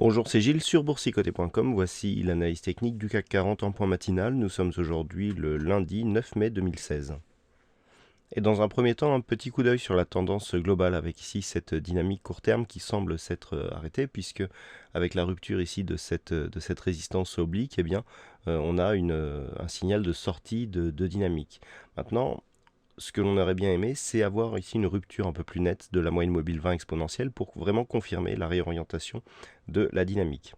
Bonjour, c'est Gilles sur boursicoté.com. Voici l'analyse technique du CAC 40 en point matinal. Nous sommes aujourd'hui le lundi 9 mai 2016. Et dans un premier temps, un petit coup d'œil sur la tendance globale avec ici cette dynamique court terme qui semble s'être arrêtée puisque avec la rupture ici de cette résistance oblique, eh bien, on a un signal de sortie de dynamique. Maintenant, ce que l'on aurait bien aimé, c'est avoir ici une rupture un peu plus nette de la moyenne mobile 20 exponentielle pour vraiment confirmer la réorientation de la dynamique.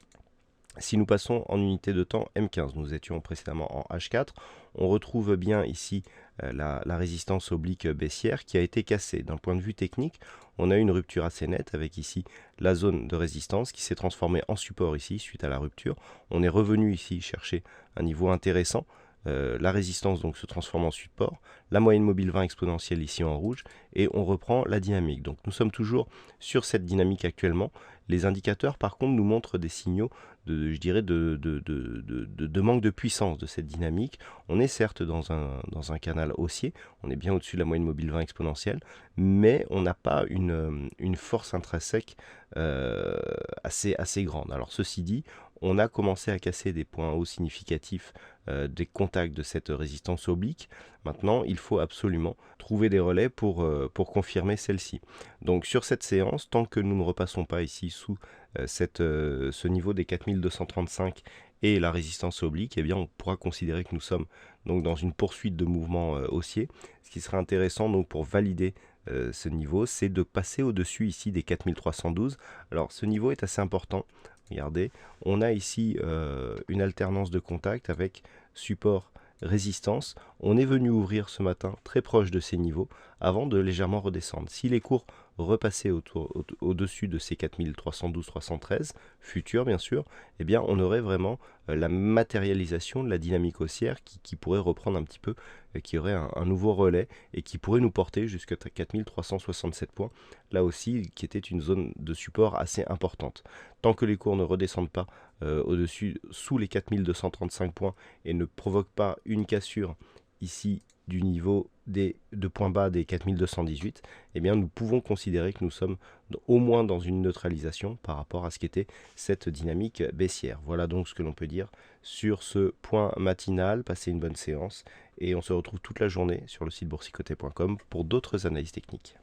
Si nous passons en unité de temps M15, nous étions précédemment en H4, on retrouve bien ici la résistance oblique baissière qui a été cassée. D'un point de vue technique, on a eu une rupture assez nette avec ici la zone de résistance qui s'est transformée en support ici suite à la rupture. On est revenu ici chercher un niveau intéressant. La résistance donc se transforme en support, la moyenne mobile 20 exponentielle ici en rouge, et on reprend la dynamique. Donc nous sommes toujours sur cette dynamique actuellement. Les indicateurs par contre nous montrent des signaux je dirais de manque de puissance de cette dynamique. On est certes dans un canal haussier, on est bien au-dessus de la moyenne mobile 20 exponentielle, mais on n'a pas une force intrinsèque assez grande. Alors ceci dit, on a commencé à casser des points hauts significatifs des contacts de cette résistance oblique. Maintenant, il faut absolument trouver des relais pour confirmer celle-ci. Donc sur cette séance, tant que nous ne repassons pas ici sous ce niveau des 4235 et la résistance oblique, eh bien on pourra considérer que nous sommes donc dans une poursuite de mouvement haussier. Ce qui serait intéressant donc pour valider ce niveau, c'est de passer au-dessus ici des 4312. Alors ce niveau est assez important. Regardez, on a ici une alternance de contact avec support, résistance. On est venu ouvrir ce matin très proche de ces niveaux avant de légèrement redescendre. Si les cours repassaient au-dessus de ces 4312-313, futurs bien sûr, eh bien on aurait vraiment la matérialisation de la dynamique haussière qui pourrait reprendre un petit peu, qui aurait un nouveau relais et qui pourrait nous porter jusqu'à 4367 points, là aussi qui était une zone de support assez importante. Tant que les cours ne redescendent pas au-dessus, sous les 4235 points et ne provoquent pas une cassure ici du niveau de points bas des 4218, eh bien nous pouvons considérer que nous sommes au moins dans une neutralisation par rapport à ce qu'était cette dynamique baissière. Voilà donc ce que l'on peut dire sur ce point matinal. Passez une bonne séance et on se retrouve toute la journée sur le site boursicoté.com pour d'autres analyses techniques.